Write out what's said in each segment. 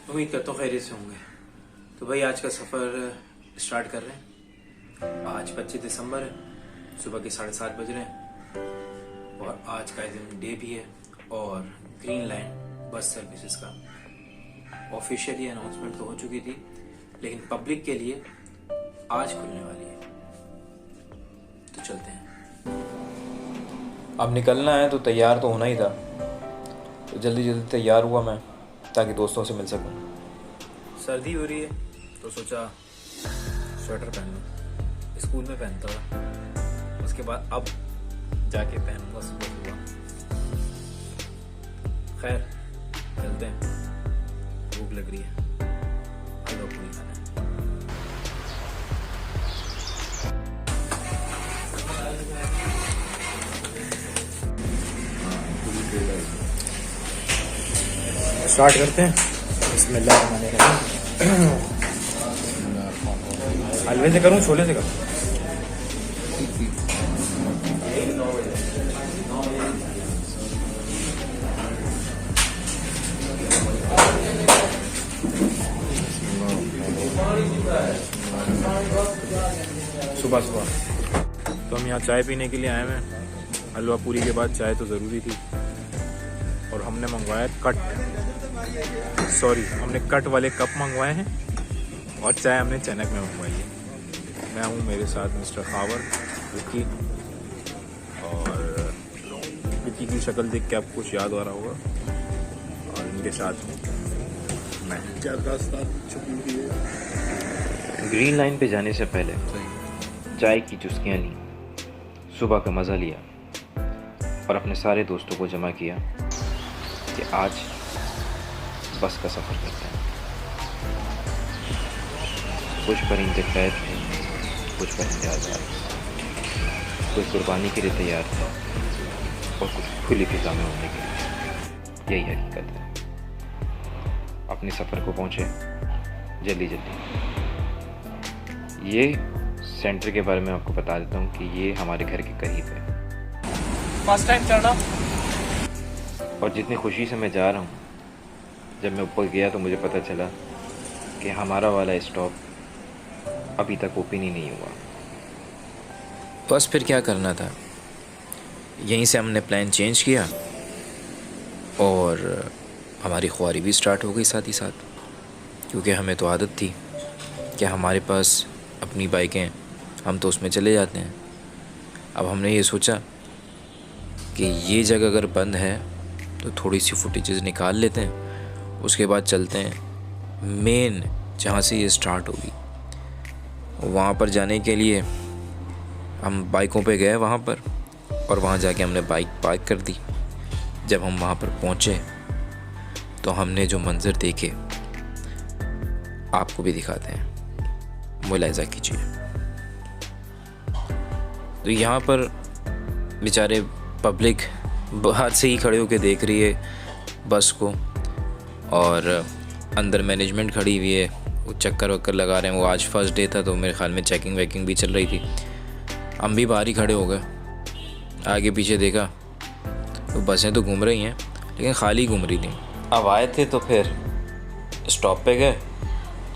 उम्मीद करता हूँ खैरियत से होंगे। तो भाई आज का सफ़र स्टार्ट कर रहे हैं। आज 25 दिसंबर है, सुबह के 7:30 बज रहे हैं और आज का दिन डे भी है। और ग्रीन लाइन बस सर्विसेज का ऑफिशियली अनाउंसमेंट तो हो चुकी थी, लेकिन पब्लिक के लिए आज खुलने वाली है। तो चलते हैं। अब निकलना है तो तैयार तो होना ही था, तो जल्दी जल्दी तैयार हुआ मैं ताकि दोस्तों से मिल सकूं। सर्दी हो रही है तो सोचा स्वेटर पहन लूं। स्कूल में पहनता था, उसके बाद अब जाके पहनूंगा सुबह। खैर चलते हैं, भूख लग रही है, हलवा पूरी खाना है। स्टार्ट करते हैं। बिस्मिल्लाहिर्रहमानिर्रहीम। हलवे से करूँ छोले से करूँ? सुबह सुबह तो हम यहाँ चाय पीने के लिए आए हैं। हलवा पूरी के बाद चाय तो ज़रूरी थी, और हमने मंगवाया हमने कट वाले कप मंगवाए हैं और चाय हमने चनक में मंगवाई है। मैं हूँ, मेरे साथ मिस्टर खावर, विक्की। और विक्की की शक्ल देख के आपको कुछ याद आ रहा होगा, और इनके साथ मैं। ग्रीन लाइन पे जाने से पहले चाय की चुस्कियाँ ली, सुबह का मज़ा लिया और अपने सारे दोस्तों को जमा किया कि आज बस का सफ़र करते हैं। कुछ परिंदे कैद थे, कुछ परिंदे आज़ाद, कुछ कुर्बानी के लिए तैयार थे और कुछ खुली फिजा में उड़ने के लिए। यही हकीकत है। अपने सफ़र को पहुँचे जल्दी जल्दी। ये सेंटर के बारे में आपको बता देता हूँ कि ये हमारे घर के करीब है। फर्स्ट टाइम चढ़ना, और जितनी खुशी से मैं जा रहा हूँ, जब मैं ऊपर गया तो मुझे पता चला कि हमारा वाला स्टॉप अभी तक ओपन ही नहीं हुआ। बस फिर क्या करना था, यहीं से हमने प्लान चेंज किया और हमारी ख्वारी भी स्टार्ट हो गई साथ ही साथ, क्योंकि हमें तो आदत थी कि हमारे पास अपनी बाइकें, हम तो उसमें चले जाते हैं। अब हमने ये सोचा कि ये जगह अगर बंद है तो थोड़ी सी फुटेजेस निकाल लेते हैं, उसके बाद चलते हैं मेन जहाँ से ये स्टार्ट होगी। वहाँ पर जाने के लिए हम बाइकों पे गए वहाँ पर, और वहाँ जाके हमने बाइक पार्क कर दी। जब हम वहाँ पर पहुँचे तो हमने जो मंज़र देखे आपको भी दिखाते हैं, मुलाहिज़ा कीजिए। तो यहाँ पर बेचारे पब्लिक बाहर से ही खड़े होकर देख रही है बस को, और अंदर मैनेजमेंट खड़ी हुई है, वो चक्कर वक्कर लगा रहे हैं। वो आज फर्स्ट डे था तो मेरे ख्याल में चेकिंग वेकिंग भी चल रही थी। हम भी बाहर ही खड़े हो गए, आगे पीछे देखा तो बसें तो घूम रही हैं लेकिन खाली घूम रही थी। अब आए थे तो फिर स्टॉप पे गए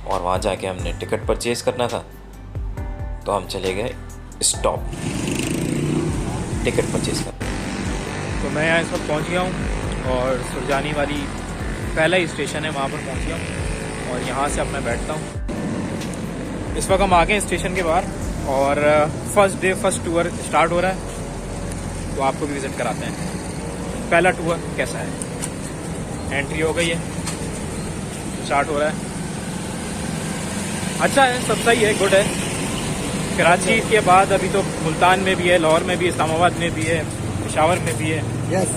और वहाँ जाके हमने टिकट परचेज़ करना था, तो हम चले गए स्टॉप टिकट परचेज़ करना। तो मैं यहाँ इस वक्त पहुँच गया हूँ और सुरजानी वाली पहला ही स्टेशन है, वहाँ पर पहुँच गया हूँ और यहाँ से अब मैं बैठता हूँ। इस वक्त हम आ गए स्टेशन के बाहर और फर्स्ट टूर स्टार्ट हो रहा है, तो आपको भी विज़िट कराते हैं पहला टूर कैसा है। एंट्री हो गई है, स्टार्ट हो रहा है। अच्छा है, सब सही है, गुड है। कराची के बाद अभी तो मुल्तान में भी है, लाहौर में भी, इस्लामाबाद में भी है, पेशावर में भी है। यस।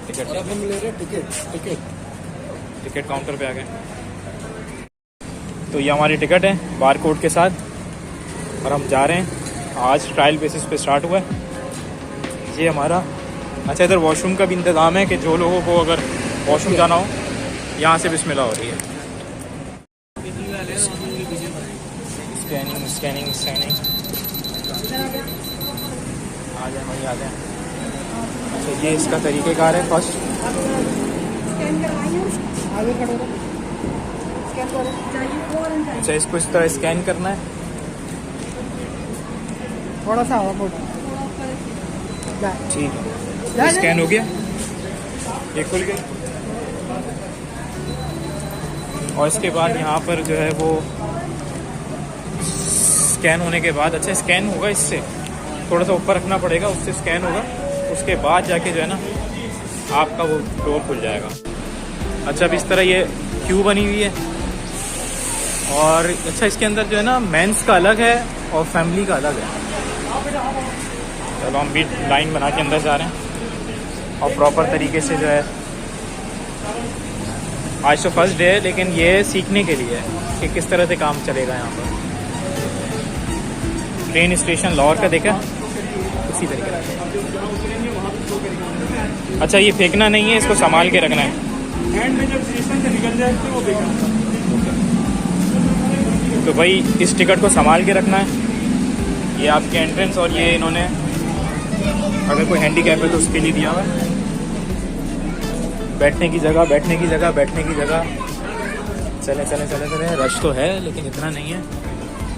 टिकट अब हम ले रहे टिकट काउंटर पे आ गए। तो ये हमारी टिकट है बार कोड के साथ, और हम जा रहे हैं। आज ट्रायल बेसिस पे स्टार्ट हुआ है ये हमारा। अच्छा, इधर वॉशरूम का भी इंतज़ाम है कि जो लोगों को अगर वॉशरूम जाना हो, यहाँ से बिस्मिल्लाह हो रही है। स्कैनिंग आ जाए वही आ जाए। अच्छा, ये इसका तरीक़ेकार है। फर्स्ट आगे खड़े रहो, स्कैन करो। अच्छा, इसको इस तरह स्कैन करना है। थोड़ा सा हवा फोटो ठीक है, स्कैन हो गया, ये खुल गया। और इसके बाद यहाँ पर जो है वो स्कैन होने के बाद, अच्छा स्कैन होगा, इससे थोड़ा सा ऊपर रखना पड़ेगा, उससे स्कैन होगा, उसके बाद जाके जो है ना आपका वो डोर खुल जाएगा। अच्छा, अब इस तरह ये क्यू बनी हुई है। और अच्छा, इसके अंदर जो है ना मेंस का अलग है और फैमिली का अलग है। चलो हम भी लाइन बना के अंदर जा रहे हैं और प्रॉपर तरीके से जो है, आज तो फर्स्ट डे है लेकिन ये सीखने के लिए है कि किस तरह से काम चलेगा यहाँ पर। ट्रेन स्टेशन लाहौर का देखा उसी तरीके से। अच्छा, ये फेंकना नहीं है, इसको संभाल के रखना है। हैंड में जब स्टेशन से निकल जाए तो वो बेकार। तो भाई इस टिकट को संभाल के रखना है। ये आपके एंट्रेंस, और ये इन्होंने अगर कोई हैंडीकैप है तो उसके लिए दिया हुआ है। बैठने की जगह, बैठने की जगह, बैठने की जगह। चले चले चले चले, रश तो है लेकिन इतना नहीं है।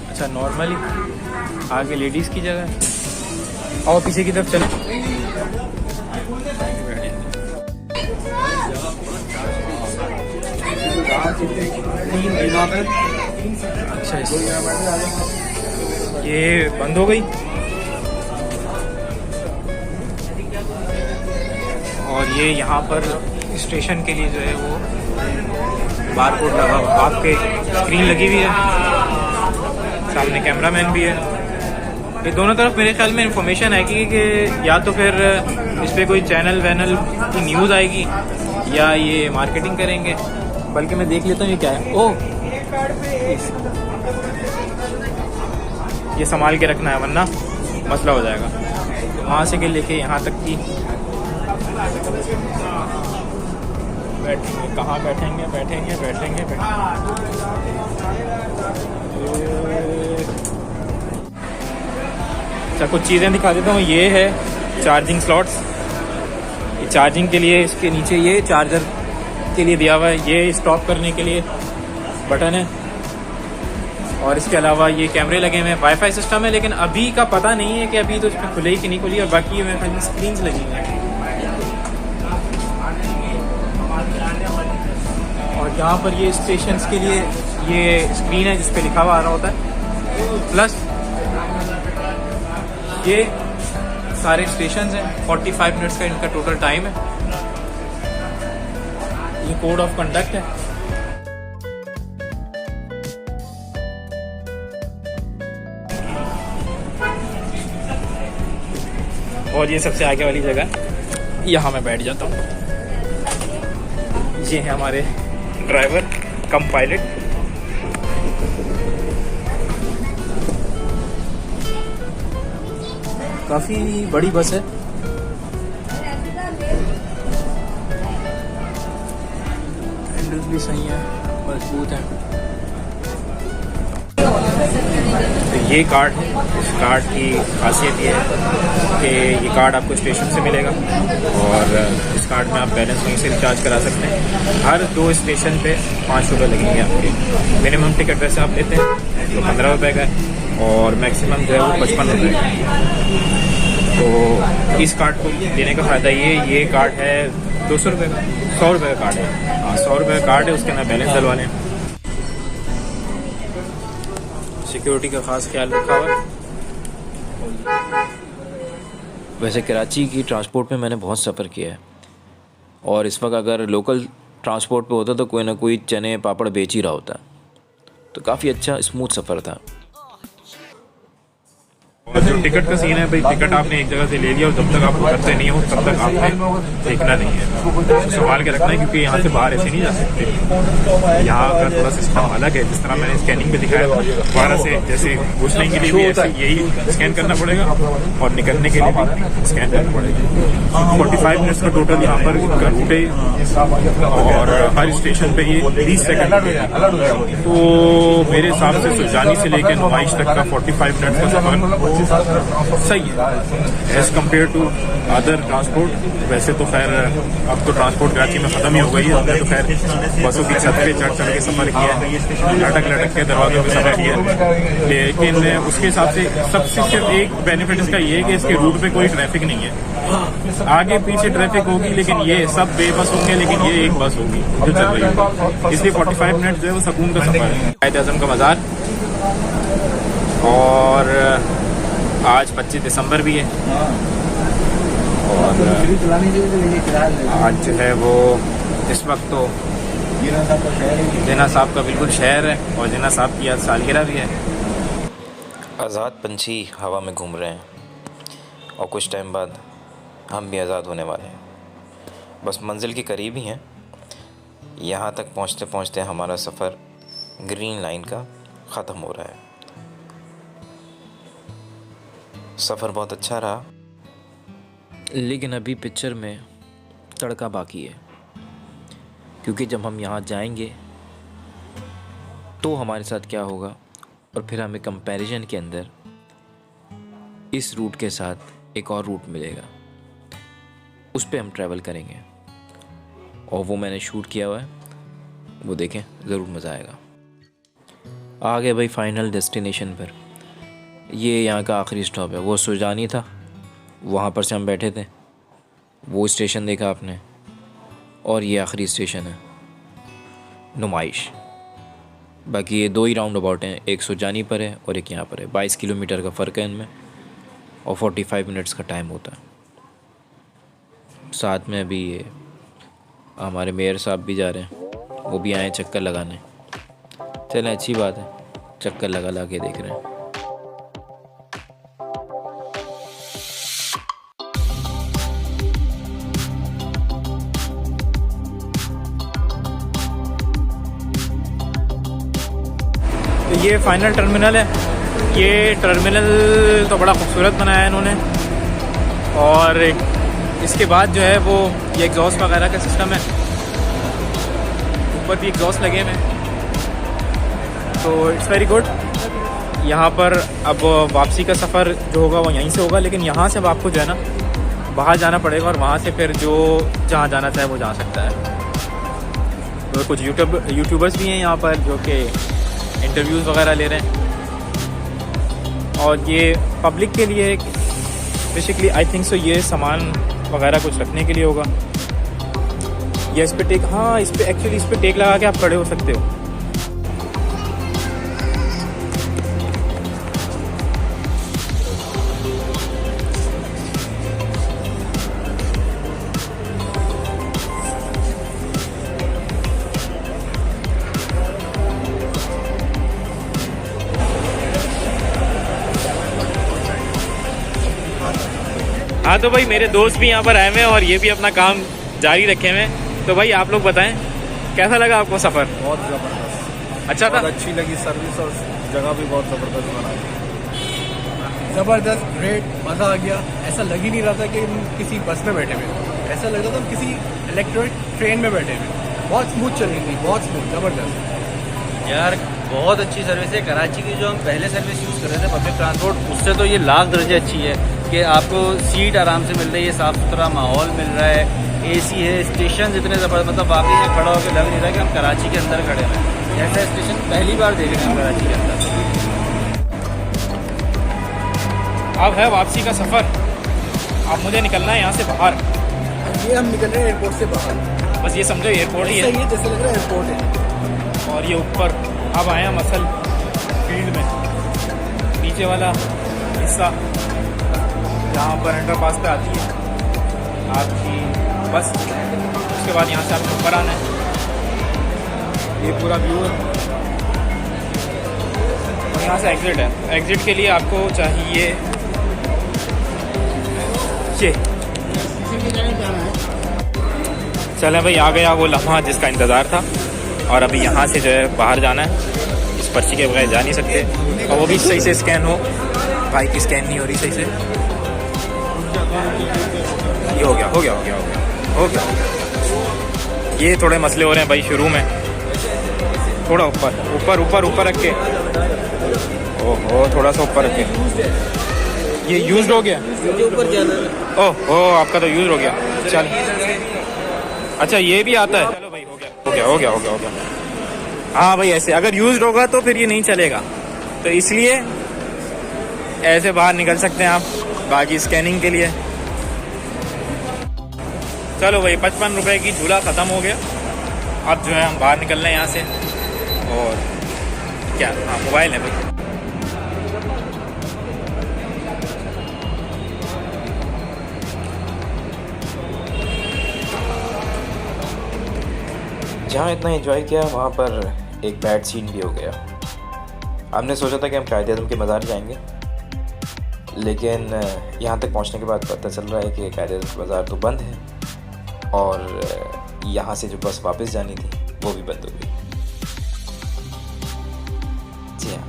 अच्छा, नॉर्मली आगे लेडीज़ की जगह है। और पीछे की तरफ चले। अच्छा, ये बंद हो गई। और ये यहाँ पर स्टेशन के लिए जो है वो बारकोड लगा हुआ, आपके स्क्रीन लगी हुई है, सामने कैमरामैन भी है। ये दोनों तरफ मेरे ख्याल में इंफॉर्मेशन आएगी कि या तो फिर इस पर कोई चैनल वैनल की न्यूज़ आएगी या ये मार्केटिंग करेंगे। बल्कि मैं देख लेता हूँ ये क्या है। ओह, ये संभाल के रखना है वरना मसला हो जाएगा। वहाँ से लेके यहाँ तक की बैठेंगे, कहाँ बैठेंगे, बैठेंगे बैठेंगे अच्छा, कुछ चीज़ें दिखा देता हूँ। ये है चार्जिंग स्लॉट्स। ये चार्जिंग के लिए, इसके नीचे ये चार्जर के लिए दिया हुआ है। ये स्टॉप करने के लिए बटन है। और इसके अलावा ये कैमरे लगे हुए हैं, वाईफाई सिस्टम है, लेकिन अभी का पता नहीं है कि अभी तो इसमें खुले कि नहीं खुली। और बाकी मेरे ख्याल में स्क्रीन्स लगी हुई हैं। और यहाँ पर ये स्टेशंस के लिए ये स्क्रीन है जिस पे लिखा हुआ आ रहा होता है। प्लस ये सारे स्टेशंस हैं, 45 मिनट्स का इनका टोटल टाइम है। ये कोड ऑफ कंडक्ट है। और ये सबसे आगे वाली जगह, यहाँ मैं बैठ जाता हूँ। ये है हमारे ड्राइवर कम पायलट। काफ़ी बड़ी बस है। हैंडल्स भी सही है, मजबूत है। तो ये कार्ड है। इस कार्ड की खासियत ये है कि ये कार्ड आपको स्टेशन से मिलेगा और इस कार्ड में आप बैलेंस वहीं से रिचार्ज करा सकते हैं। हर 2 स्टेशन पे 5 रुपये लगेंगे आपके। मिनिमम टिकट वैसे आप लेते हैं तो 15 रुपये का है और मैक्सिमम जो है वो 55 रुपये का है। तो इस कार्ड को देने का फ़ायदा ये कार्ड है 200 रुपये का, 100 रुपये का कार्ड है। हाँ, 100 रुपये का कार्ड है, उसके अंदर बैलेंस डलवा लें। सिक्योरिटी का खास ख्याल रखा हुआ है। वैसे कराची की ट्रांसपोर्ट में मैंने बहुत सफ़र किया है और इस वक्त अगर लोकल ट्रांसपोर्ट पे होता तो कोई ना कोई चने पापड़ बेच ही रहा होता। तो काफ़ी अच्छा स्मूथ सफ़र था। और जो टिकट का सीन है भाई, टिकट आपने एक जगह से ले लिया और जब तक आप करते नहीं हो तब तक आपने देखना नहीं है, तो संभाल के रखना है क्योंकि यहाँ से बाहर ऐसे नहीं जा सकते। यहाँ का थोड़ा सिस्टम अलग है। जिस तरह मैंने स्कैनिंग पे दिखाया, दोबारा से जैसे घुसने के लिए भी ऐसे यही स्कैन करना पड़ेगा और निकलने के लिए भी स्कैन करना पड़ेगा। 45 मिनट्स का टोटल यहाँ पर रूट है और हर स्टेशन पे ये 30 सेकंड। तो मेरे हिसाब से सुजानी से लेकर नुमाइश तक का 45 मिनट्स का सफर सही है as compare to other transport. वैसे तो खैर अब तो ट्रांसपोर्ट कराची में ख़त्म ही हो गई है। हमने तो खैर बसों की छत पे चढ़ के सफ़र किया है, लटक के दरवाज़ों पे सफ़र किया है। लेकिन उसके हिसाब से सबसे सिर्फ एक बेनिफिट इसका ये है कि इसके रूट पे कोई ट्रैफिक नहीं है। आगे पीछे ट्रैफिक होगी लेकिन ये सब बेबस होंगे, लेकिन ये एक बस होगी जो चल रही होगी। इसलिए 45 मिनट जो है वो सुकून का सफ़र है। कायद-ए-आज़म का मज़ार, और आज 25 दिसंबर भी है, और आज जो है वो इस वक्त तो जिन्ना साहब का बिल्कुल शहर है, और जिन्ना साहब की आज सालगिरह भी है। आज़ाद पंछी हवा में घूम रहे हैं, और कुछ टाइम बाद हम भी आज़ाद होने वाले हैं। बस मंजिल के करीब ही हैं। यहाँ तक पहुँचते पहुँचते हमारा सफ़र ग्रीन लाइन का ख़त्म हो रहा है। सफ़र बहुत अच्छा रहा, लेकिन अभी पिक्चर में तड़का बाकी है, क्योंकि जब हम यहाँ जाएंगे तो हमारे साथ क्या होगा, और फिर हमें कंपैरिजन के अंदर इस रूट के साथ एक और रूट मिलेगा, उस पे हम ट्रैवल करेंगे, और वो मैंने शूट किया हुआ है, वो देखें, ज़रूर मज़ा आएगा। आ गए भाई फाइनल डेस्टिनेशन पर। ये यहाँ का आखिरी स्टॉप है। वो सुजानी था, वहाँ पर से हम बैठे थे, वो स्टेशन देखा आपने, और ये आखिरी स्टेशन है नुमाइश। बाकी ये 2 ही राउंड अबाउट हैं, एक सुजानी पर है और एक यहाँ पर है। 22 किलोमीटर का फ़र्क है इनमें, और 45 मिनट्स का टाइम होता है। साथ में अभी ये हमारे मेयर साहब भी जा रहे हैं, वो भी आए चक्कर लगाने। चलें, अच्छी बात है, चक्कर लगा के देख रहे हैं। ये फाइनल टर्मिनल है। ये टर्मिनल तो बड़ा खूबसूरत बनाया है इन्होंने, और इसके बाद जो है वो ये एग्जॉस्ट वगैरह का सिस्टम है, ऊपर भी एग्जॉस्ट लगे हुए हैं, तो इट्स वेरी गुड। यहाँ पर अब वापसी का सफ़र जो होगा वो यहीं से होगा, लेकिन यहाँ से अब आपको जो है ना बाहर जाना पड़ेगा, और वहाँ से फिर जो जहाँ जाना चाहे वो जा सकता है। तो कुछ यूट्यूबर्स भी हैं यहाँ पर जो कि इंटरव्यूज़ वगैरह ले रहे हैं, और ये पब्लिक के लिए बेसिकली आई थिंक सो ये सामान वगैरह कुछ रखने के लिए होगा। या इस पे टेक, हाँ इस पे एक्चुअली इस पे टेक लगा के आप खड़े हो सकते हो। हाँ तो भाई मेरे दोस्त भी यहाँ पर आए हुए हैं, और ये भी अपना काम जारी रखे हुए हैं। तो भाई आप लोग बताएं कैसा लगा आपको सफ़र? बहुत ज़बरदस्त, अच्छा था, बहुत अच्छी लगी सर्विस, और जगह भी बहुत ज़बरदस्त बनाई। ज़बरदस्त, ग्रेट, मज़ा आ गया। ऐसा लग ही नहीं रहा था कि हम किसी बस में बैठे हुए, ऐसा लग रहा था हम किसी इलेक्ट्रिक ट्रेन में बैठे हुए। बहुत स्मूथ चल रही थी, बहुत स्मूथ, ज़बरदस्त। यार बहुत अच्छी सर्विस है। कराची की जो हम पहले सर्विस यूज़ कर रहे थे पब्लिक ट्रांसपोर्ट, उससे तो ये लाख दर्जे अच्छी है कि आपको सीट आराम से मिल रही है, साफ़ सुथरा माहौल मिल रहा है, एसी है, स्टेशन इतने ज़बरदस्त, मतलब वाकई में खड़ा होकर लग नहीं रहा कि हम कराची के अंदर खड़े हैं। ऐसा स्टेशन पहली बार देख रहे हैं हम कराची के अंदर। अब है वापसी का सफ़र। अब मुझे निकलना है यहाँ से बाहर। ये हम निकल रहे हैं एयरपोर्ट से बाहर, बस ये समझो एयरपोर्ट ही ऐसा है, ही है जैसे लग रहा है एयरपोर्ट है। और ये ऊपर अब आए हम असल फील्ड में। नीचे वाला हिस्सा जहाँ पर अंडरपास पे आती है आपकी बस, उसके बाद यहाँ से आपको ऊपर आना है। ये पूरा व्यू है, और यहाँ से एग्जिट है। एग्जिट के लिए आपको चाहिए ये। चलें भाई, आ गया वो लम्हा जिसका इंतज़ार था, और अभी यहाँ से जो है बाहर जाना है। इस पर्ची के बगैर जा नहीं सकते, और वो भी सही से स्कैन हो। भाई की स्कैन नहीं हो रही सही से। ये हो गया। ये थोड़े मसले हो रहे हैं भाई शुरू में, थोड़ा ऊपर रख के, ओहो थोड़ा सा ऊपर रख के। ये यूज्ड हो गया? मुझे ऊपर जाना है। ओह आपका तो यूज हो गया। चल अच्छा ये भी आता है। चलो भाई हो गया। हाँ भाई ऐसे अगर यूज्ड होगा तो फिर ये नहीं चलेगा, तो इसलिए ऐसे बाहर निकल सकते हैं आप बाकी स्कैनिंग के लिए। चलो भाई 55 रुपए की झूला ख़त्म हो गया। अब जो है हम बाहर निकल रहे हैं यहाँ से। और क्या, हाँ मोबाइल है भाई। जहाँ इतना एंजॉय किया वहाँ पर एक बैड सीन भी हो गया। हमने सोचा था कि हम कायद-ए-आज़म के मज़ार जाएंगे, लेकिन यहाँ तक पहुँचने के बाद पता चल रहा है कि कायद-ए-आज़म का मज़ार तो बंद है और यहाँ से जो बस वापस जानी थी वो भी बंद हो गई। जी हाँ,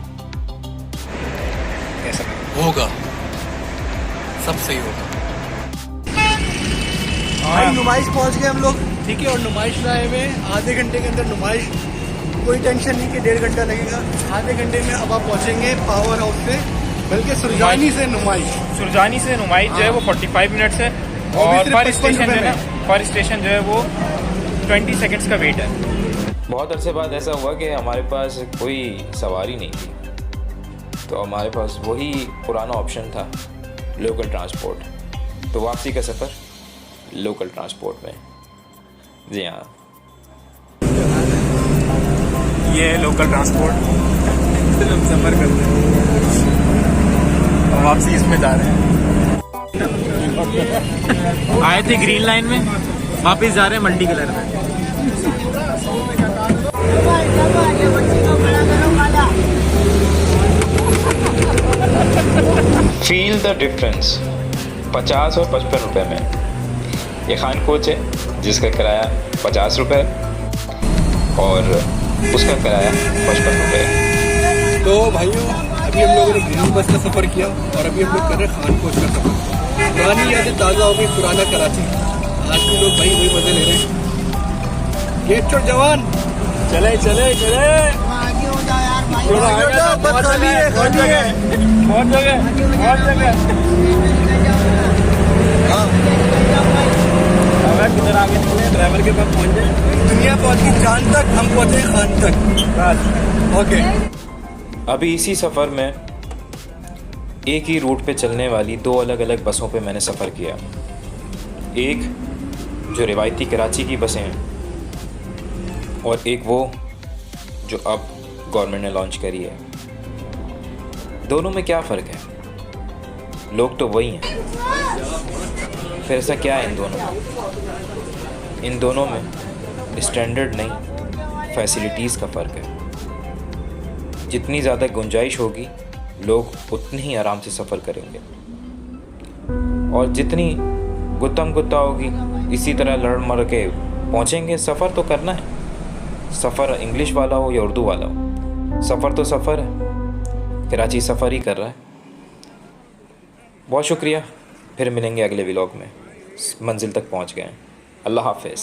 कैसा होगा, सब सही होगा। भाई नुमाइश पहुंच गए हम लोग, ठीक है। और नुमाइश में आए हुए आधे घंटे के अंदर नुमाइश, कोई टेंशन नहीं कि 1.5 घंटा लगेगा। आधे घंटे में अब आप पहुंचेंगे पावर हाउस से, बल्कि सुरजानी से नुमाइश जो है वो 45 मिनट्स है और पर स्टेशन जो है ना, पर स्टेशन जो है वो 20 सेकंड्स का वेट है। बहुत अरसे बाद ऐसा हुआ कि हमारे पास कोई सवारी नहीं थी, तो हमारे पास वही पुराना ऑप्शन था, लोकल ट्रांसपोर्ट। तो वापसी का सफ़र लोकल ट्रांसपोर्ट में। जी हाँ, ये है लोकल ट्रांसपोर्ट, इससे हम सफ़र करते हैं और वापसी इसमें जा रहे हैं। आए थे ग्रीन लाइन में, वापस जा रहे हैं मल्टी कलर में। फील द डिफरेंस 50 और 55 रुपये में। ये खान कोच है जिसका किराया 50 रुपये और उसका किराया 55 रुपये। तो भाइयों, अभी हम लोगों ने ग्रीन बस का सफ़र किया और अभी हम लोग कर रहे हैं खान कोच का सफ़र। पुरानी यादें ताज़ा हो गई, पुराना कराची। आज भी लोग भाई वही मज़े ले रहे हैं। गेट छोड़ जवान, चले चले चले, किधर आगे निकले, ड्राइवर के पास पहुंच जाए। दुनिया पहुंच गई चांद तक, हम पहुंचे खान तक। ओके, अभी इसी सफ़र में एक ही रूट पे चलने वाली 2 अलग अलग बसों पे मैंने सफ़र किया। एक जो रिवायती कराची की बसें हैं और एक वो जो अब गवर्नमेंट ने लॉन्च करी है। दोनों में क्या फ़र्क है? लोग तो वही हैं, फिर ऐसा क्या है इन दोनों में स्टैंडर्ड नहीं, फैसिलिटीज़ का फ़र्क है। जितनी ज़्यादा गुंजाइश होगी लोग उतनी ही आराम से सफ़र करेंगे, और जितनी गुत्तम गुत्ता होगी इसी तरह लड़ मर के पहुँचेंगे। सफ़र तो करना है, सफ़र इंग्लिश वाला हो या उर्दू वाला हो, सफ़र तो सफ़र है। कराची सफ़र ही कर रहा है। बहुत शुक्रिया, फिर मिलेंगे अगले व्लॉग में। मंजिल तक पहुँच गए। अल्लाह हाफ़िज़।